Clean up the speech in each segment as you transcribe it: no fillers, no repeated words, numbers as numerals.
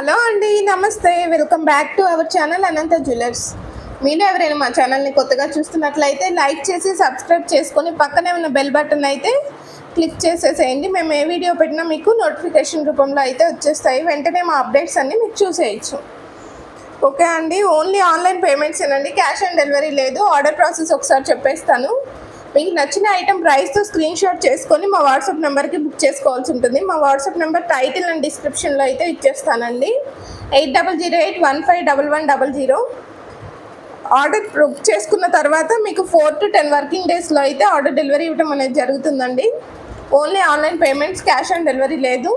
Hello అండి, నమస్తే. Welcome back to our channel Anantha jewellers. మీరు ఎవరైనా మా ఛానల్ని కొత్తగా చూస్తున్నట్లయితే లైక్ చేసి సబ్స్క్రైబ్ చేసుకొని పక్కనే ఉన్న బెల్ బటన్ అయితే క్లిక్ చేసేసేయండి. మేము ఏ వీడియో పెట్టినా మీకు నోటిఫికేషన్ రూపంలో అయితే వచ్చేస్తాయి. వెంటనే మా అప్డేట్స్ అన్నీ మీకు చూసేయచ్చు. ఓకే అండి, ఓన్లీ ఆన్లైన్ పేమెంట్స్ ఏనండి, క్యాష్ ఆన్ డెలివరీ లేదు. ఆర్డర్ ప్రాసెస్ ఒకసారి చెప్పేస్తాను. మీకు నచ్చిన ఐటెం ప్రైస్తో స్క్రీన్ షాట్ చేసుకొని మా వాట్సాప్ నెంబర్కి బుక్ చేసుకోవాల్సి ఉంటుంది. మా వాట్సాప్ నెంబర్ టైటిల్ అండ్ డిస్క్రిప్షన్లో అయితే ఇచ్చేస్తానండి. 8008151100. ఆర్డర్ బుక్ చేసుకున్న తర్వాత మీకు 4 to 10 వర్కింగ్ డేస్లో అయితే ఆర్డర్ డెలివరీ ఇవ్వడం అనేది జరుగుతుందండి. Only online payments, cash on delivery లేదు.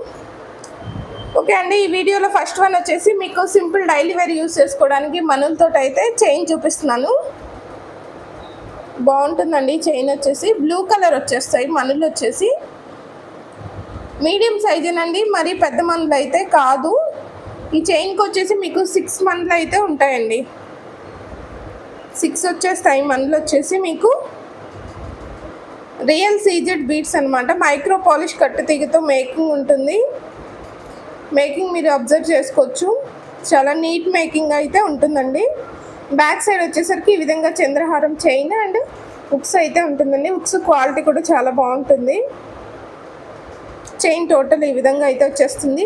ఓకే అండి, ఈ వీడియోలో ఫస్ట్ వన్ వచ్చేసి మీకు సింపుల్ డైలీ వేర్ యూస్ చేసుకోవడానికి మనులతో అయితే చైన్ చూపిస్తున్నాను. బాగుంటుందండి. చైన్ వచ్చేసి బ్లూ కలర్ వచ్చేస్తాయి. మనులు వచ్చేసి మీడియం సైజేనండి, మరి పెద్ద మనులు అయితే కాదు. ఈ చైన్కి వచ్చేసి మీకు 6 మనులు అయితే ఉంటాయండి. 6 వచ్చేస్తాయి మనులు వచ్చేసి. మీకు రియల్ సీజెడ్ బీడ్స్ అనమాట. మైక్రో పాలిష్ కట్టు తీగతో మేకింగ్ ఉంటుంది. మేకింగ్ మీరు అబ్జర్వ్ చేసుకోవచ్చు. చాలా నీట్ మేకింగ్ అయితే ఉంటుందండి. బ్యాక్ సైడ్ వచ్చేసరికి ఈ విధంగా చంద్రహారం చైన్ అండ్ హుక్స్ అయితే ఉంటుందండి. హుక్స్ క్వాలిటీ కూడా చాలా బాగుంటుంది. చైన్ టోటల్ ఈ విధంగా అయితే వచ్చేస్తుంది.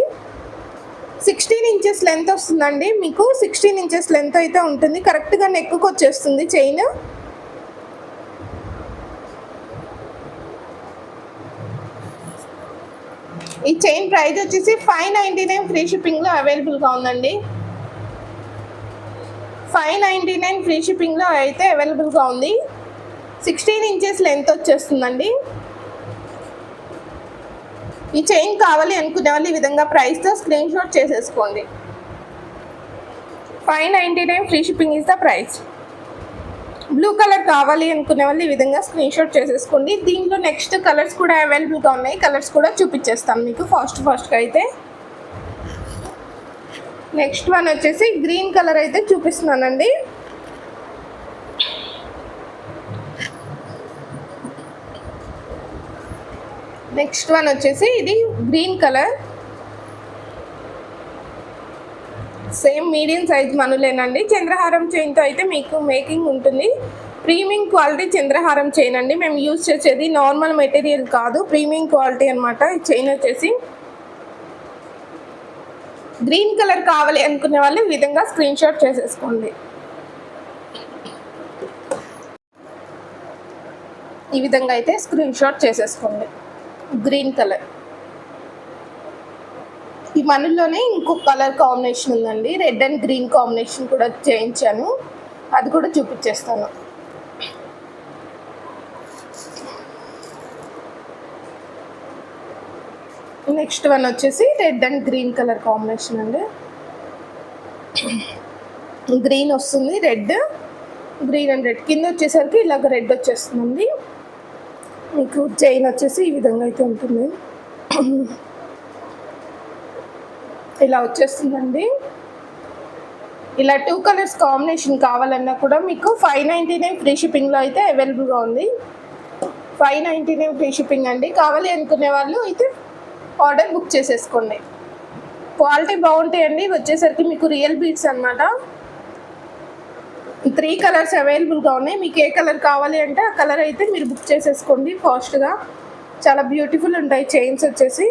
16 ఇంచెస్ లెంత్ వస్తుందండి. మీకు 16 ఇంచెస్ లెంత్ అయితే ఉంటుంది. కరెక్ట్గా నెక్కు వచ్చేస్తుంది చైన్. ఈ చైన్ ప్రైస్ వచ్చేసి 599 ఫ్రీ షిప్పింగ్లో అవైలబుల్గా ఉందండి. 599 ఫ్రీ షిప్పింగ్లో అయితే అవైలబుల్గా ఉంది. 16 ఇంచెస్ లెంత్ వచ్చేస్తుందండి. ఈ చైన్ కావాలి అనుకునే వాళ్ళు ఈ విధంగా ప్రైస్తో స్క్రీన్ షాట్ చేసేసుకోండి. 599 free shipping is the price. Blue colour కావాలి అనుకునే వాళ్ళు ఈ విధంగా స్క్రీన్ షాట్ చేసేసుకోండి. దీంట్లో నెక్స్ట్ కలర్స్ కూడా అవైలబుల్గా ఉన్నాయి. కలర్స్ కూడా చూపించేస్తాను మీకు ఫాస్ట్గా అయితే. నెక్స్ట్ వన్ వచ్చేసి గ్రీన్ కలర్ అయితే చూపిస్తున్నానండి. నెక్స్ట్ వన్ వచ్చేసి ఇది green colour. Same medium size మనులేనండి. చంద్రహారం చైన్తో అయితే మీకు మేకింగ్ ఉంటుంది. ప్రీమియం క్వాలిటీ చంద్రహారం చైన్ అండి. మేము యూజ్ చేసేది నార్మల్ మెటీరియల్ కాదు, ప్రీమియం క్వాలిటీ అనమాట. ఈ చైన్ వచ్చేసి గ్రీన్ కలర్ కావాలి అనుకునే వాళ్ళు ఈ విధంగా స్క్రీన్ షాట్ చేసేసుకోండి. ఈ విధంగా అయితే స్క్రీన్ షాట్ చేసేసుకోండి. Green colour. ఈ మనుల్లోనే ఇంకొక కలర్ కాంబినేషన్ ఉందండి. రెడ్ అండ్ గ్రీన్ కాంబినేషన్ కూడా చేయించాను, అది కూడా చూపించేస్తాను. నెక్స్ట్ వన్ వచ్చేసి red and green colour combination అండి. గ్రీన్ వస్తుంది, రెడ్, గ్రీన్ అండ్ రెడ్. కింద వచ్చేసరికి ఇలాగ రెడ్ వచ్చేస్తుందండి. మీకు చైన్ వచ్చేసి ఈ విధంగా అయితే ఉంటుంది. ఇలా వచ్చేస్తుందండి. ఇలా 2 కలర్స్ కాంబినేషన్ కావాలన్నా కూడా మీకు 599 ఫ్రీ షిప్పింగ్లో అయితే అవైలబుల్గా ఉంది. 599 ఫ్రీ షిప్పింగ్ అండి. కావాలి అనుకునే వాళ్ళు అయితే ఆర్డర్ బుక్ చేసేసుకోండి. క్వాలిటీ బాగుంటాయండి. వచ్చేసరికి మీకు రియల్ బీడ్స్ అనమాట. 3 కలర్స్ అవైలబుల్గా ఉన్నాయి. మీకు ఏ కలర్ కావాలి అంటే ఆ కలర్ అయితే మీరు బుక్ చేసేసుకోండి ఫాస్ట్గా. చాలా బ్యూటిఫుల్ ఉంటాయి చైన్స్ వచ్చేసి.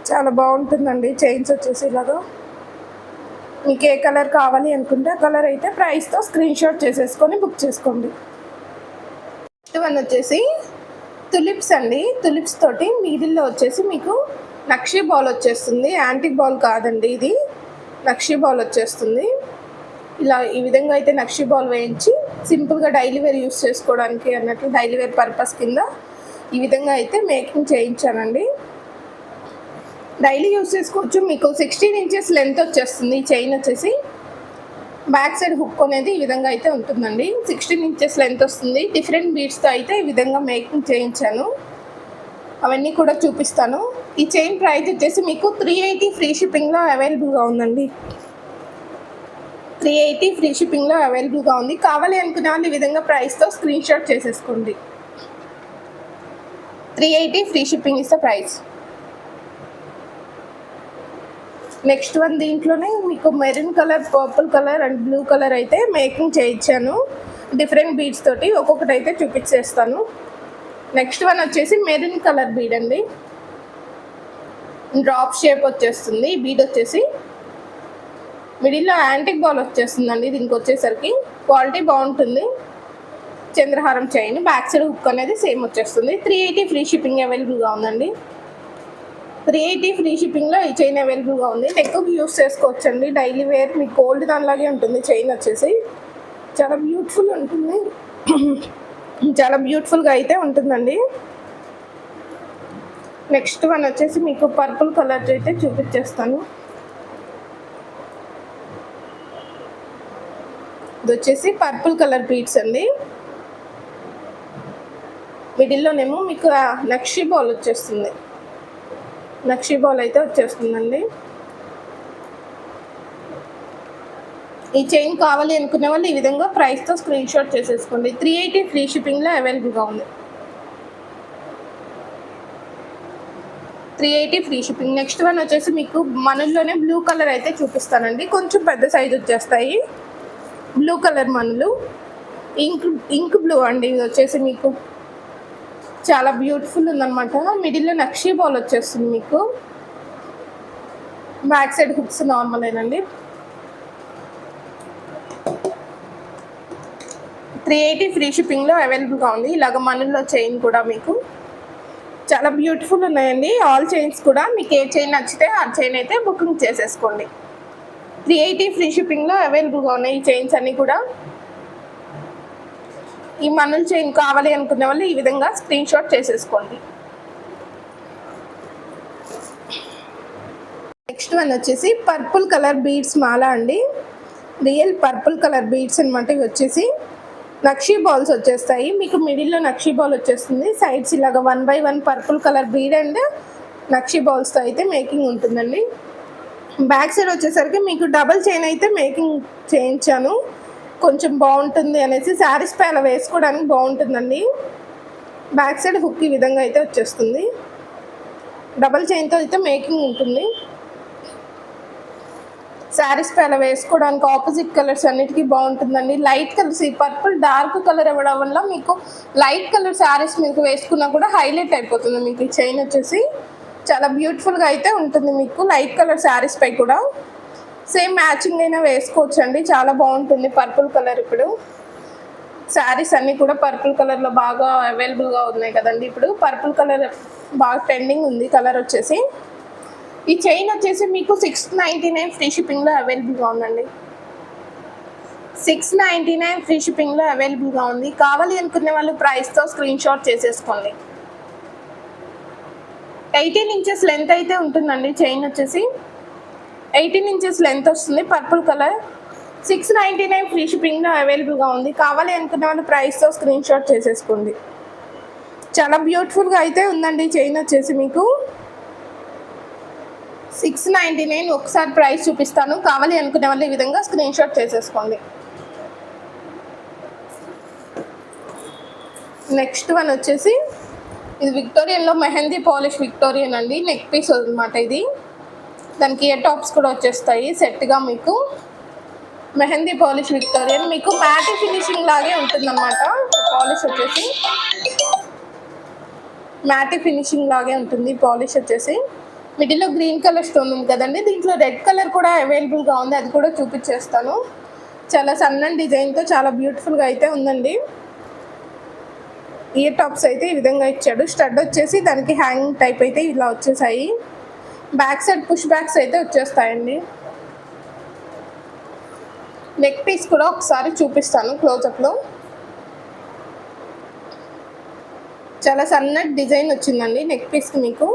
చాలా బాగుంటుందండి చైన్స్ వచ్చేసి. ఇలాగా మీకు ఏ కలర్ కావాలి అనుకుంటే ఆ కలర్ అయితే ప్రైస్తో స్క్రీన్ షాట్ చేసేసుకొని బుక్ చేసుకోండి. నెక్స్ట్ వన్ వచ్చేసి తులిప్స్ అండి. తులిప్స్ తోటి మిడిల్లో వచ్చేసి మీకు నక్షీ బాల్ వచ్చేస్తుంది. యాంటిక్ బాల్ కాదండి, ఇది నక్షీ బాల్ వచ్చేస్తుంది. ఇలా ఈ విధంగా అయితే నక్షీ బాల్ వేయించి సింపుల్గా డైలీ వేర్ యూస్ చేసుకోవడానికి అన్నట్లు డైలీ వేర్ పర్పస్ కింద ఈ విధంగా అయితే మేకింగ్ చేయించానండి. డైలీ యూస్ చేసుకోవచ్చు. మీకు 16 ఇంచెస్ లెంత్ వచ్చేస్తుంది. ఈ చైన్ వచ్చేసి బ్యాక్ సైడ్ హుక్ అనేది ఈ విధంగా అయితే ఉంటుందండి. 16 ఇంచెస్ లెంత్ వస్తుంది. డిఫరెంట్ బీడ్స్తో అయితే ఈ విధంగా మేకింగ్ చేయించాను. అవన్నీ కూడా చూపిస్తాను. ఈ చైన్ ప్రైస్ వచ్చేసి మీకు 380 ఫ్రీ షిప్పింగ్లో అవైలబుల్గా ఉందండి. 380 ఫ్రీ షిప్పింగ్లో అవైలబుల్గా ఉంది. కావాలి అనుకునే వాళ్ళు ఈ విధంగా ప్రైస్తో స్క్రీన్ షాట్ చేసేసుకోండి. 380 free shipping is the price. Next one దీంట్లోనే మీకు maroon colour, purple colour and blue colour అయితే మేకింగ్ చేయించాను డిఫరెంట్ బీడ్స్ తోటి. ఒక్కొక్కటి అయితే చూపించేస్తాను. నెక్స్ట్ వన్ వచ్చేసి మెరూన్ కలర్ బీడ్ అండి. డ్రాప్ షేప్ వచ్చేస్తుంది. బీడ్ వచ్చేసి మిడిల్లో యాంటిక్ బాల్ వచ్చేస్తుందండి. దీనికి వచ్చేసరికి క్వాలిటీ బాగుంటుంది. చంద్రహారం చైన్, బ్యాక్ సైడ్ హుక్ అనేది సేమ్ వచ్చేస్తుంది. 380 ఫ్రీ షిప్పింగ్ అవైలబుల్గా ఉందండి. 380 ఫ్రీ షిప్పింగ్లో ఈ చైన్ అవైలబుల్గా ఉంది. నెక్కి యూస్ చేసుకోవచ్చండి. డైలీ వేర్ మీకు గోల్డ్ దానిలాగే ఉంటుంది. చైన్ వచ్చేసి చాలా బ్యూటిఫుల్ ఉంటుంది. చాలా బ్యూటిఫుల్గా అయితే ఉంటుందండి. నెక్స్ట్ వన్ వచ్చేసి మీకు పర్పుల్ కలర్ అయితే చూపించేస్తాను. ఇది వచ్చేసి పర్పుల్ కలర్ బీడ్స్ అండి. మిడిల్లోనేమో మీకు నక్షి బాల్ వచ్చేస్తుంది. నక్షి బాల్ అయితే వచ్చేస్తుందండి. ఈ చైన్ కావాలి అనుకునే వాళ్ళు ఈ విధంగా ప్రైస్తో స్క్రీన్ షాట్ చేసేసుకోండి. 380 ఫ్రీ షిప్పింగ్లో అవైలబుల్గా ఉంది. 380 ఫ్రీ షిప్పింగ్. నెక్స్ట్ వన్ వచ్చేసి మీకు మనుల్లోనే బ్లూ కలర్ అయితే చూపిస్తానండి. కొంచెం పెద్ద సైజు వచ్చేస్తాయి. బ్లూ కలర్ మనులు, ఇంక్ బ్లూ అండి. ఇది వచ్చేసి మీకు చాలా బ్యూటిఫుల్ ఉందన్నమాట. మిడిల్లో నక్షీ బాల్ వచ్చేస్తుంది. మీకు బ్యాక్ సైడ్ హుక్స్ నార్మలేనండి. 380 ఫ్రీ షిప్పింగ్లో అవైలబుల్గా ఉంది. ఇలాగ మనుల్లో చైన్ కూడా మీకు చాలా బ్యూటిఫుల్ ఉన్నాయండి. ఆల్ చైన్స్ కూడా మీకు ఏ చైన్ నచ్చితే ఆ చైన్ అయితే బుకింగ్ చేసేసుకోండి. 380 ఫ్రీ షిప్పింగ్లో అవైలబుల్గా ఉన్నాయి ఈ చైన్స్ అన్నీ కూడా. ఈ మనుల్ చైన్ కావాలి అనుకునే వాళ్ళు ఈ విధంగా స్క్రీన్ షాట్ చేసేసుకోండి. నెక్స్ట్ వన్ వచ్చేసి పర్పుల్ కలర్ బీడ్స్ మాల అండి. రియల్ పర్పుల్ కలర్ బీడ్స్ అనమాట. ఇవి వచ్చేసి నక్షీ బాల్స్ వచ్చేస్తాయి. మీకు మిడిల్లో నక్షీ బాల్ వచ్చేస్తుంది. సైడ్స్ ఇలాగ 1 by 1 purple colour bead and నక్షీ బాల్స్తో అయితే మేకింగ్ ఉంటుందండి. బ్యాక్ సైడ్ వచ్చేసరికి మీకు డబల్ చైన్ అయితే మేకింగ్ చేయించాను. కొంచెం బాగుంటుంది అనేసి శారీస్ పై అలా వేసుకోవడానికి బాగుంటుందండి. బ్యాక్ సైడ్ హుక్ ఈ విధంగా అయితే వచ్చేస్తుంది. డబల్ చైన్తో అయితే మేకింగ్ ఉంటుంది. శారీస్ పై అలా వేసుకోవడానికి ఆపోజిట్ కలర్స్ అన్నిటికీ బాగుంటుందండి. లైట్ కలర్స్, ఈ పర్పుల్ డార్క్ కలర్ ఇవ్వడం వల్ల మీకు లైట్ కలర్ శారీస్ మీకు వేసుకున్నా కూడా హైలైట్ అయిపోతుంది. మీకు ఈ చైన్ వచ్చేసి చాలా బ్యూటిఫుల్గా అయితే ఉంటుంది. మీకు లైట్ కలర్ శారీస్ పై కూడా సేమ్ మ్యాచింగ్ అయినా వేసుకోవచ్చండి. చాలా బాగుంటుంది పర్పుల్ కలర్. ఇప్పుడు శారీస్ అన్నీ కూడా పర్పుల్ కలర్లో బాగా అవైలబుల్గా ఉన్నాయి కదండి. ఇప్పుడు పర్పుల్ కలర్ బాగా ట్రెండింగ్ ఉంది కలర్ వచ్చేసి. ఈ చైన్ వచ్చేసి మీకు 699 ఫ్రీ షిప్పింగ్లో అవైలబుల్గా ఉందండి. 699 ఫ్రీ షిప్పింగ్లో అవైలబుల్గా ఉంది. కావాలి అనుకునే వాళ్ళు ప్రైస్తో స్క్రీన్ షాట్ చేసేసుకోండి. 18 ఇంచెస్ లెంత్ అయితే ఉంటుందండి. చైన్ వచ్చేసి 18 ఇంచెస్ లెంత్ వస్తుంది. పర్పుల్ కలర్ 699 ఫ్రీ షిప్పింగ్లో అవైలబుల్గా ఉంది. కావాలి అనుకునే వాళ్ళు ప్రైస్తో స్క్రీన్ షాట్ చేసేసుకోండి. చాలా బ్యూటిఫుల్గా అయితే ఉందండి చైన్ వచ్చేసి మీకు 699. ఒకసారి ప్రైస్ చూపిస్తాను. కావాలి అనుకునే వాళ్ళు ఈ విధంగా స్క్రీన్ షాట్ చేసేసుకోండి. నెక్స్ట్ వన్ వచ్చేసి ఇది విక్టోరియన్లో మెహందీ పాలిష్ విక్టోరియన్ అండి. నెక్ పీస్ అనమాట ఇది. దానికి ఇయర్ టాప్స్ కూడా వచ్చేస్తాయి సెట్గా. మీకు మెహందీ పాలిష్ విక్టోరియన్ మీకు మ్యాటీ ఫినిషింగ్ లాగే ఉంటుందన్నమాట. పాలిష్ వచ్చేసి మ్యాటీ ఫినిషింగ్ లాగే ఉంటుంది. పాలిష్ వచ్చేసి మిడిల్లో గ్రీన్ కలర్ స్టోన్ ఉంది కదండి. దీంట్లో రెడ్ కలర్ కూడా అవైలబుల్గా ఉంది. అది కూడా చూపించేస్తాను. చాలా సన్న డిజైన్తో చాలా బ్యూటిఫుల్గా అయితే ఉందండి. ఇయర్ టాప్స్ అయితే ఈ విధంగా ఇచ్చాడు. స్టడ్ వచ్చేసి దానికి హ్యాంగింగ్ టైప్ అయితే ఇలా వచ్చేసాయి. బ్యాక్ సైడ్ పుష్ బ్యాక్స్ అయితే వచ్చేస్తాయండి. నెక్ పీస్ కూడా ఒకసారి చూపిస్తాను క్లోజప్లో. చాలా సన్నటి డిజైన్ వచ్చిందండి నెక్ పీస్కి. మీకు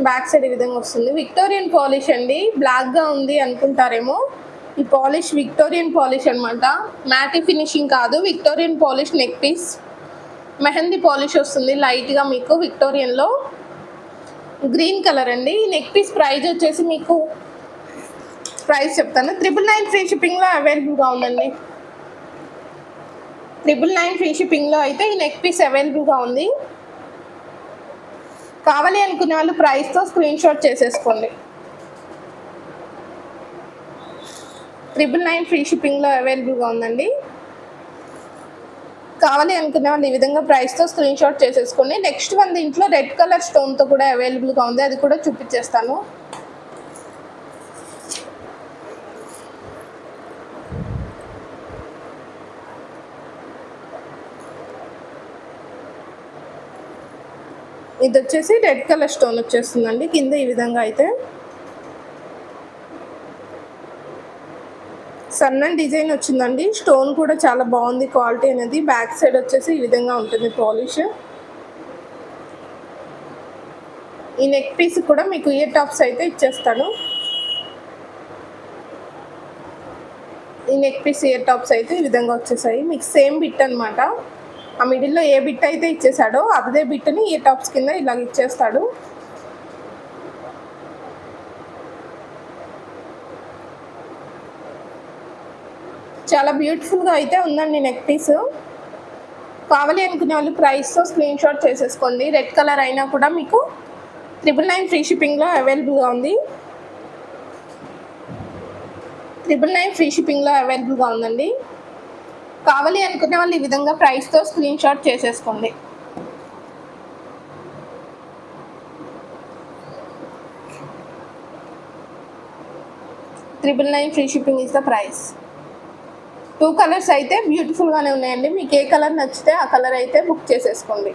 బ్యాక్ సైడ్ ఈ విధంగా వస్తుంది. విక్టోరియన్ పాలిష్ అండి. బ్లాక్గా ఉంది అనుకుంటారేమో. ఈ పాలిష్ విక్టోరియన్ పాలిష్ అనమాట. మ్యాటీ ఫినిషింగ్ కాదు, Victorian polish neck piece. Mehndi polish వస్తుంది లైట్గా మీకు విక్టోరియన్లో. గ్రీన్ కలర్ అండి. నెక్ పీస్ ప్రైస్ వచ్చేసి మీకు ప్రైస్ చెప్తాను. 999 ఫ్రీ షిప్పింగ్లో అవైలబుల్గా ఉందండి. 999 ఫ్రీ షిప్పింగ్లో అయితే ఈ నెక్ పీస్ అవైలబుల్గా ఉంది. కావాలి అనుకునే వాళ్ళు ప్రైస్తో స్క్రీన్ షాట్ చేసేసుకోండి. 999 ఫ్రీ షిప్పింగ్లో అవైలబుల్గా ఉందండి. కావాలి అనుకునే వాళ్ళు ఈ విధంగా ప్రైస్తో స్క్రీన్ షాట్ చేసేసుకోండి. నెక్స్ట్ వన్ దీంట్లో రెడ్ కలర్ స్టోన్తో కూడా అవైలబుల్గా ఉంది, అది కూడా చూపించేస్తాను. ఇది వచ్చేసి రెడ్ కలర్ స్టోన్ వచ్చేస్తుందండి కింద ఈ విధంగా. అయితే సన్న డిజైన్ వచ్చిందండి. స్టోన్ కూడా చాలా బాగుంది క్వాలిటీ అనేది. బ్యాక్ సైడ్ వచ్చేసి ఈ విధంగా ఉంటుంది పాలిష్. ఈ నెక్ పీస్ కూడా మీకు ఇయర్ టాప్స్ అయితే ఇచ్చేస్తాను. ఈ నెక్ పీస్ ఇయర్ టాప్స్ అయితే ఈ విధంగా వచ్చేసాయి. మీకు సేమ్ బిట్ అనమాట. ఆ మిడిల్లో ఏ బిట్ అయితే ఇచ్చేసాడో అదే బిట్ని ఇయర్ టాప్స్ కింద ఇలాగ ఇచ్చేస్తాడు. చాలా బ్యూటిఫుల్గా అయితే ఉందండి నెక్ పీస్. కావాలి అనుకునే వాళ్ళు ప్రైస్తో స్క్రీన్ షాట్ చేసేసుకోండి. రెడ్ కలర్ అయినా కూడా మీకు 999 ఫ్రీ షిప్పింగ్లో అవైలబుల్గా ఉంది. 999 ఫ్రీ షిప్పింగ్లో అవైలబుల్గా ఉందండి. కావాలి అనుకునే వాళ్ళు ఈ విధంగా ప్రైస్తో స్క్రీన్ షాట్ చేసేసుకోండి. $999 free shipping is the price. 2 colours అయితే బ్యూటిఫుల్గానే ఉన్నాయండి. మీకు ఏ కలర్ నచ్చితే ఆ కలర్ అయితే బుక్ చేసేసుకోండి.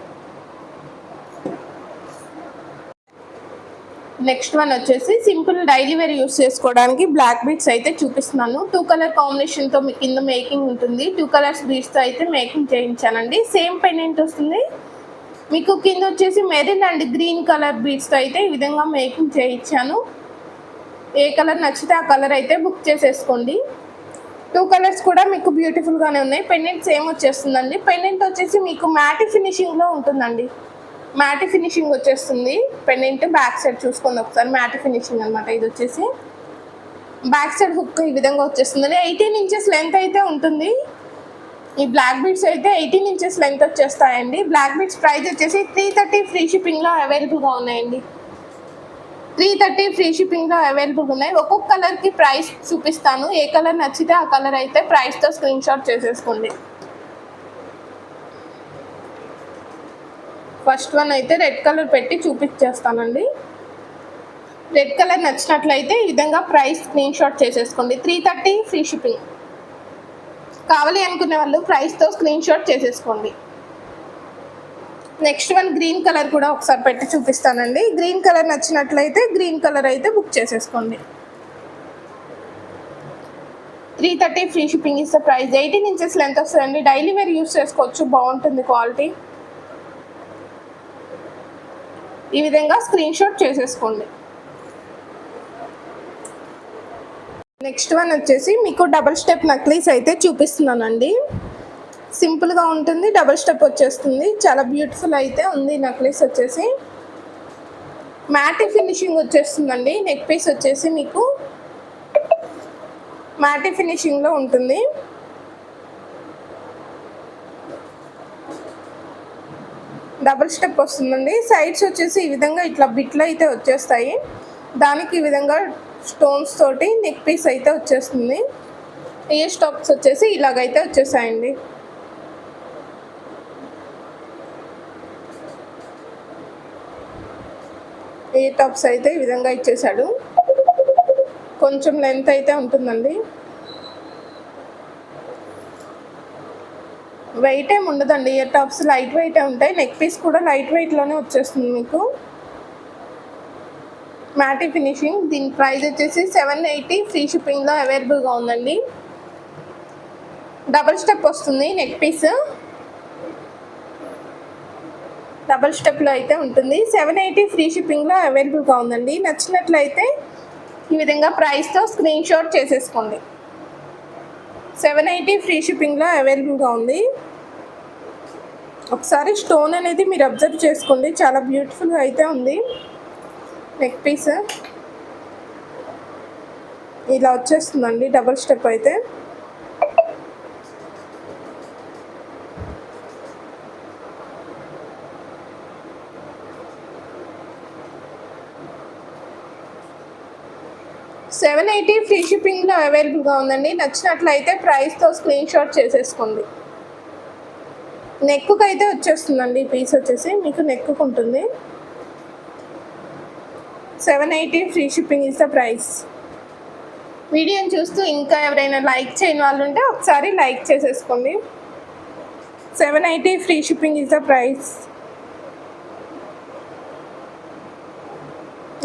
నెక్స్ట్ వన్ వచ్చేసి సింపుల్ డైలీ వేర్ యూస్ చేసుకోవడానికి బ్లాక్ బీడ్స్ అయితే చూపిస్తున్నాను. 2 కలర్ కాంబినేషన్తో మీ కింద మేకింగ్ ఉంటుంది. 2 కలర్స్ బీడ్స్తో అయితే మేకింగ్ చేయించానండి. సేమ్ పెండెంట్ వస్తుంది. మీకు కింద వచ్చేసి మెరూన్ అండ్ గ్రీన్ కలర్ బీడ్స్తో అయితే ఈ విధంగా మేకింగ్ చేయించాను. ఏ కలర్ నచ్చితే ఆ కలర్ అయితే బుక్ చేసేసుకోండి. 2 కలర్స్ కూడా మీకు బ్యూటిఫుల్గానే ఉన్నాయి. పెండెంట్ సేమ్ వచ్చేస్తుందండి. పెండెంట్ వచ్చేసి మీకు మ్యాటి ఫినిషింగ్లో ఉంటుందండి. మ్యాటి ఫినిషింగ్ వచ్చేస్తుంది. పెండెంట్ బ్యాక్ సైడ్ చూసుకోండి ఒకసారి. మ్యాటి ఫినిషింగ్ అనమాట. ఇది వచ్చేసి బ్యాక్ సైడ్ హుక్ ఈ విధంగా వచ్చేస్తుంది. 18 ఇంచెస్ లెంత్ అయితే ఉంటుంది. ఈ బ్లాక్ బీడ్స్ అయితే 18 ఇంచెస్ లెంత్ వచ్చేస్తాయండి. బ్లాక్ బీడ్స్ ప్రైస్ వచ్చేసి 330 ఫ్రీ షిప్పింగ్లో అవైలబుల్గా ఉన్నాయండి. 330 ఫ్రీ షిప్పింగ్లో అవైలబుల్గా ఉన్నాయి. ఒక్కొక్క కలర్కి ప్రైస్ చూపిస్తాను. ఏ కలర్ నచ్చితే ఆ కలర్ అయితే ప్రైస్తో స్క్రీన్ షాట్ చేసేసుకోండి. ఫస్ట్ వన్ అయితే రెడ్ కలర్ పెట్టి చూపించేస్తానండి. రెడ్ కలర్ నచ్చినట్లయితే ఈ విధంగా ప్రైస్ స్క్రీన్ షాట్ చేసేసుకోండి. 330 ఫ్రీ షిప్పింగ్. కావాలి అనుకునే వాళ్ళు ప్రైస్తో స్క్రీన్ షాట్ చేసేసుకోండి. నెక్స్ట్ వన్ గ్రీన్ కలర్ కూడా ఒకసారి పెట్టి చూపిస్తానండి. గ్రీన్ కలర్ నచ్చినట్లయితే గ్రీన్ కలర్ అయితే బుక్ చేసేసుకోండి. 330 free shipping is the price. 18 inches length వస్తుందండి. డైలీ వేర్ యూస్ చేసుకోవచ్చు, బాగుంటుంది క్వాలిటీ. ఈ విధంగా స్క్రీన్ షాట్ చేసేసుకోండి. నెక్స్ట్ వన్ వచ్చేసి మీకు డబల్ స్టెప్ నక్లీస్ అయితే చూపిస్తున్నానండి. సింపుల్గా ఉంటుంది, డబల్ స్టెప్ వచ్చేస్తుంది. చాలా బ్యూటిఫుల్ అయితే ఉంది నక్లీస్ వచ్చేసి. మ్యాటి ఫినిషింగ్ వచ్చేస్తుందండి. నెక్ పీస్ వచ్చేసి మీకు మ్యాటి ఫినిషింగ్లో ఉంటుంది. డబుల్ స్టెప్ వస్తుందండి. సైడ్స్ వచ్చేసి ఈ విధంగా ఇట్లా బిట్లు అయితే వచ్చేస్తాయి. దానికి ఈ విధంగా స్టోన్స్ తోటి నెక్ పీస్ అయితే వచ్చేస్తుంది. ఇయర్ స్టాప్స్ వచ్చేసి ఇలాగైతే వచ్చేసాయండి. ఇయర్ టాప్స్ అయితే ఈ విధంగా ఇచ్చేసాడు. కొంచెం లెంత్ అయితే ఉంటుందండి. వెయిట్ ఏమి ఉండదండి. ఇయర్ టాప్స్ లైట్ వెయిటే ఉంటాయి. నెక్ పీస్ కూడా లైట్ వెయిట్లోనే వచ్చేస్తుంది మీకు. మ్యాటి ఫినిషింగ్. దీని ప్రైస్ వచ్చేసి 780 ఫ్రీ షిప్పింగ్లో అవైలబుల్గా ఉందండి. డబల్ స్టెప్ వస్తుంది నెక్ పీస్. డబల్ స్టెప్లో అయితే ఉంటుంది. 780 ఫ్రీ షిప్పింగ్లో అవైలబుల్గా ఉందండి. నచ్చినట్లయితే ఈ విధంగా ప్రైస్తో స్క్రీన్ షాట్ చేసేసుకోండి. 780 ఫ్రీ షిప్పింగ్లో అవైలబుల్గా ఉంది. ఒకసారి స్టోన్ అనేది మీరు అబ్జర్వ్ చేసుకోండి. చాలా బ్యూటిఫుల్గా అయితే ఉంది. నెక్ పీస్ ఇలా వచ్చేస్తుందండి డబల్ స్టెప్ అయితే. 780 ఫ్రీ షిప్పింగ్లో అవైలబుల్గా ఉందండి. నచ్చినట్లయితే ప్రైస్తో స్క్రీన్ షాట్ చేసేసుకోండి. నెక్కు అయితే వచ్చేస్తుందండి. ఈ పీస్ వచ్చేసి మీకు నెక్కు ఉంటుంది. 780 free shipping is the price. వీడియోని చూస్తూ ఇంకా ఎవరైనా లైక్ చేయని వాళ్ళు ఉంటే ఒకసారి లైక్ చేసేసుకోండి. 780 free shipping is the price.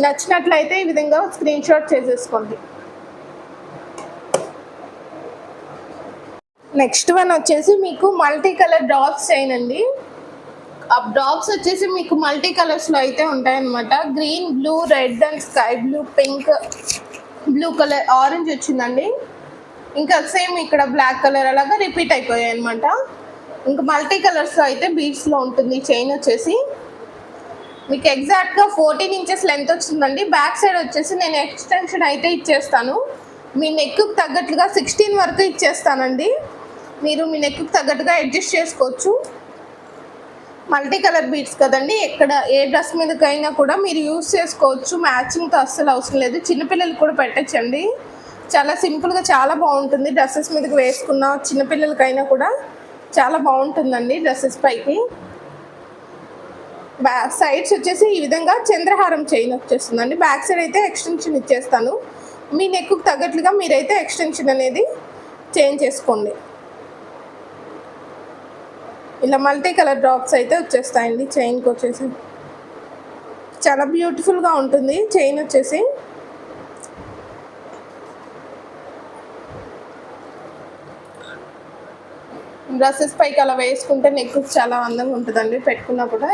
నచ్చినట్లయితే ఈ విధంగా స్క్రీన్ షాట్ చేసేసుకోండి. నెక్స్ట్ వన్ వచ్చేసి మీకు మల్టీ కలర్ డ్రాప్స్ చైన్ అండి. ఆ డ్రాప్స్ వచ్చేసి మీకు మల్టీ కలర్స్లో అయితే ఉంటాయన్నమాట. Green, blue, red and sky blue, pink, blue colour, orange వచ్చిందండి. ఇంకా సేమ్ ఇక్కడ బ్లాక్ కలర్ అలాగా రిపీట్ అయిపోయాయి అనమాట. ఇంకా మల్టీ కలర్స్లో అయితే బీడ్స్లో ఉంటుంది. చైన్ వచ్చేసి మీకు ఎగ్జాక్ట్గా 14 ఇంచెస్ లెంత్ వచ్చిందండి. బ్యాక్ సైడ్ వచ్చేసి నేను ఎక్స్టెన్షన్ అయితే ఇచ్చేస్తాను. మీ నెక్కు తగ్గట్లుగా 16 వరకు ఇచ్చేస్తానండి. మీరు మీ నెక్కు తగ్గట్టుగా అడ్జస్ట్ చేసుకోవచ్చు. మల్టీ కలర్ బీడ్స్ కదండి, ఎక్కడ ఏ డ్రెస్ మీదకైనా కూడా మీరు యూజ్ చేసుకోవచ్చు. మ్యాచింగ్తో అస్సలు అవసరం లేదు. చిన్నపిల్లలకి కూడా పెట్టచ్చండి. చాలా సింపుల్గా చాలా బాగుంటుంది. డ్రెస్సెస్ మీదకి వేసుకున్న చిన్నపిల్లలకైనా కూడా చాలా బాగుంటుందండి. డ్రెస్సెస్ పైకి సైడ్స్ వచ్చేసి ఈ విధంగా చంద్రహారం చైన్ వచ్చేస్తుందండి. బ్యాక్ సైడ్ అయితే ఎక్స్టెన్షన్ ఇచ్చేస్తాను. మీ నెక్కు తగ్గట్లుగా మీరైతే ఎక్స్టెన్షన్ అనేది చేంజ్ చేసుకోండి. ఇలా మల్టీ కలర్ డ్రాప్స్ అయితే వచ్చేస్తాయండి. చైన్కి వచ్చేసి చాలా బ్యూటిఫుల్గా ఉంటుంది. చైన్ వచ్చేసి డ్రెస్సెస్ పైకి అలా వేసుకుంటే నెక్ చాలా అందంగా ఉంటుందండి పెట్టుకున్నా కూడా.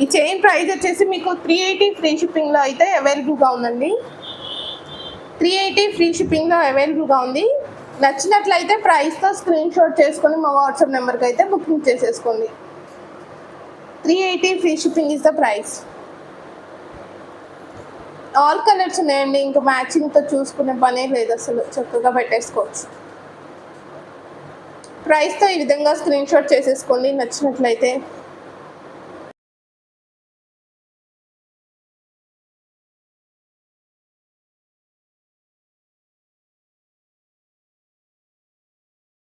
ఈ చైన్ ప్రైస్ వచ్చేసి మీకు 380 ఫ్రీ షిప్పింగ్లో అయితే అవైలబుల్గా ఉందండి. 380 ఫ్రీ షిప్పింగ్లో అవైలబుల్గా ఉంది. నచ్చినట్లయితే ప్రైస్తో స్క్రీన్ షాట్ చేసుకొని మా వాట్సాప్ నెంబర్కి అయితే బుకింగ్ చేసేసుకోండి. 380 free shipping is the price. All colours ఉన్నాయండి. ఇంకా మ్యాచింగ్తో చూసుకునే పనే లేదు, అసలు చక్కగా పెట్టేసుకోవచ్చు. ప్రైస్తో ఈ విధంగా స్క్రీన్ షాట్ చేసేసుకోండి నచ్చినట్లయితే.